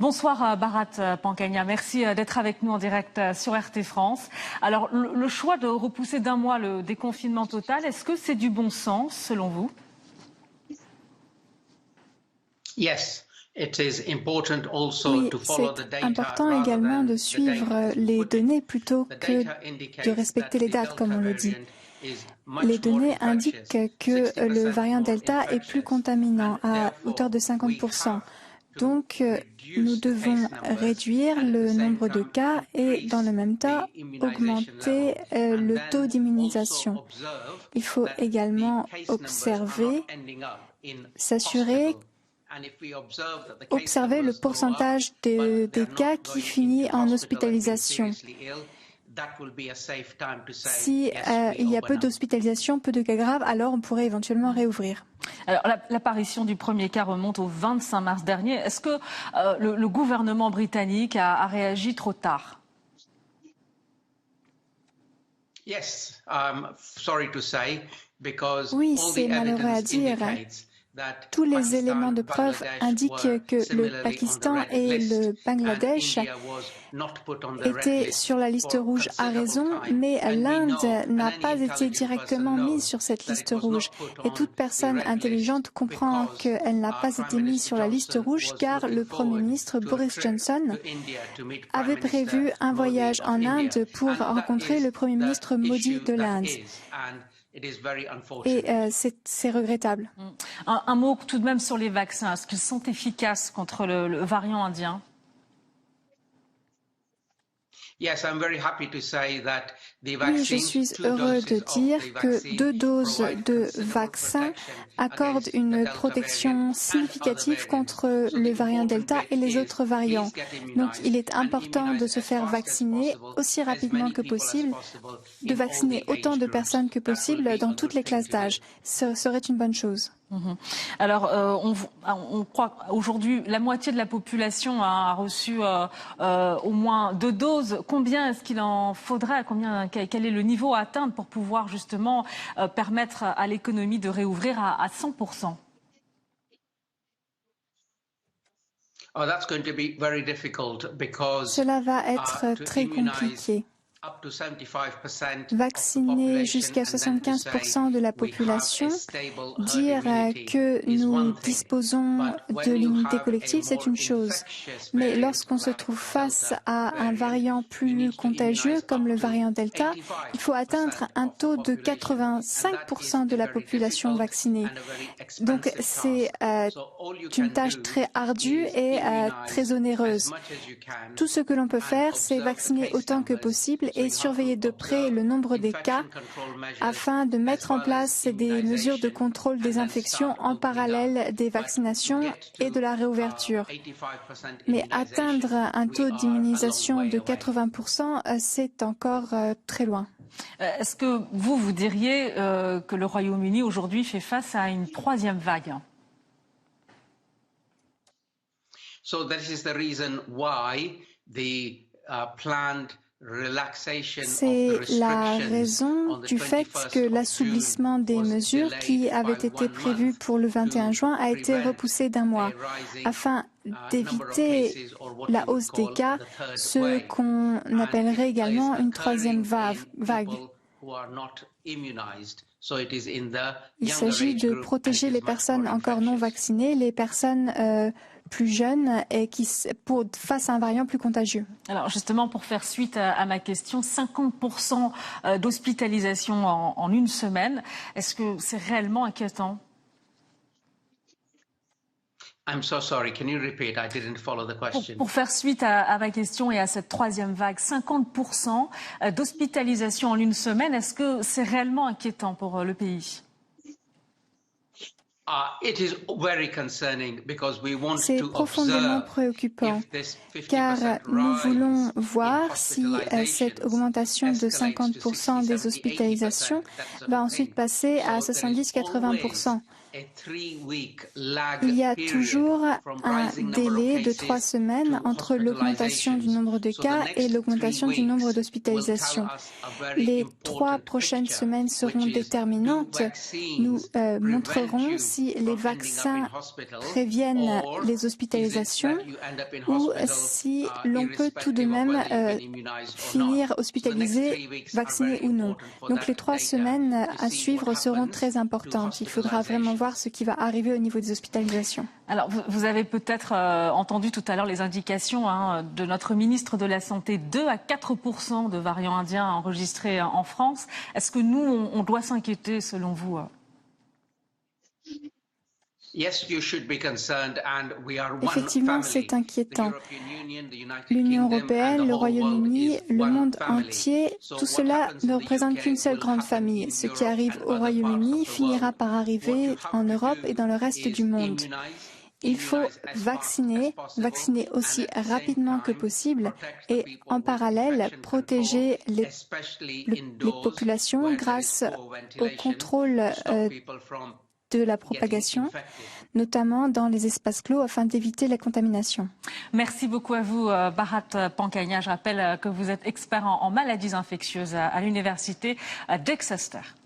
Bonsoir Bharat Pankhania, merci d'être avec nous en direct sur RT France. Alors le choix de repousser d'un mois le déconfinement total, est-ce que c'est du bon sens selon vous? Oui, c'est important également de suivre les données plutôt que de respecter les dates, comme on le dit. Les données indiquent que le variant Delta est plus contaminant à hauteur de 50%. Donc, nous devons réduire le nombre de cas et, dans le même temps, augmenter le taux d'immunisation. Il faut également observer le pourcentage des cas qui finit en hospitalisation. Si il y a peu d'hospitalisation, peu de cas graves, alors on pourrait éventuellement réouvrir. Alors, l'apparition du premier cas remonte au 25 mars dernier. Est-ce que le gouvernement britannique a réagi trop tard? Oui, c'est malheureux à dire. Tous les éléments de preuve indiquent que le Pakistan et le Bangladesh étaient sur la liste rouge à raison, mais l'Inde n'a pas été directement mise sur cette liste rouge. Et toute personne intelligente comprend qu'elle n'a pas été mise sur la liste rouge car le Premier ministre Boris Johnson avait prévu un voyage en Inde pour rencontrer le Premier ministre Modi de l'Inde. Et c'est regrettable. Un mot tout de même sur les vaccins. Est-ce qu'ils sont efficaces contre le variant indien? Oui, je suis heureux de dire que 2 doses de vaccin accordent une protection significative contre le variant Delta et les autres variants. Donc, il est important de se faire vacciner aussi rapidement que possible, de vacciner autant de personnes que possible dans toutes les classes d'âge. Ce serait une bonne chose. Alors, on croit qu'aujourd'hui, la moitié de la population a reçu au moins 2 doses. Combien est-ce qu'il en faudrait? Quel est le niveau à atteindre pour pouvoir justement permettre à l'économie de réouvrir à 100%? Cela va être très compliqué. Vacciner jusqu'à 75% de la population, dire que nous disposons de l'immunité collective, c'est une chose. Mais lorsqu'on se trouve face à un variant plus contagieux comme le variant Delta, il faut atteindre un taux de 85% de la population vaccinée. Donc c'est une tâche très ardue et très onéreuse. Tout ce que l'on peut faire, c'est vacciner autant que possible et surveiller de près le nombre des cas afin de mettre en place des mesures de contrôle des infections en parallèle des vaccinations et de la réouverture. Mais atteindre un taux d'immunisation de 80%, c'est encore très loin. Est-ce que vous diriez que le Royaume-Uni aujourd'hui fait face à une 3e vague? C'est la raison du fait que l'assouplissement des mesures qui avait été prévu pour le 21 juin a été repoussé d'un mois afin d'éviter la hausse des cas, ce qu'on appellerait également une 3e vague. Il s'agit de protéger les personnes encore non vaccinées, les personnes plus jeunes et face à un variant plus contagieux. Alors justement, pour faire suite à ma question, 50% d'hospitalisation en une semaine, est-ce que c'est réellement inquiétant? Pour faire suite à ma question et à cette 3e vague, 50% d'hospitalisation en une semaine, est-ce que c'est réellement inquiétant pour le pays? C'est profondément préoccupant car nous voulons voir si cette augmentation de 50% des hospitalisations va ensuite passer à 70-80%. Il y a toujours un délai de 3 semaines entre l'augmentation du nombre de cas et l'augmentation du nombre d'hospitalisations. Les 3 prochaines semaines seront déterminantes. Nous montrerons si les vaccins préviennent les hospitalisations ou si l'on peut tout de même finir hospitalisé, vacciné ou non. Donc les 3 semaines à suivre seront très importantes. Il faudra vraiment voir ce qui va arriver au niveau des hospitalisations. Alors, vous avez peut-être entendu tout à l'heure les indications de notre ministre de la Santé, 2 à 4% de variants indiens enregistrés en France. Est-ce que nous, on doit s'inquiéter selon vous? Effectivement, c'est inquiétant. L'Union européenne, le Royaume-Uni, le monde entier, tout cela ne représente qu'une seule grande famille. Ce qui arrive au Royaume-Uni finira par arriver en Europe et dans le reste du monde. Il faut vacciner aussi rapidement que possible et en parallèle protéger les populations grâce au contrôle de la propagation, notamment dans les espaces clos afin d'éviter la contamination. Merci beaucoup à vous, Bharat Pankhania. Je rappelle que vous êtes expert en maladies infectieuses à l'université d'Exeter.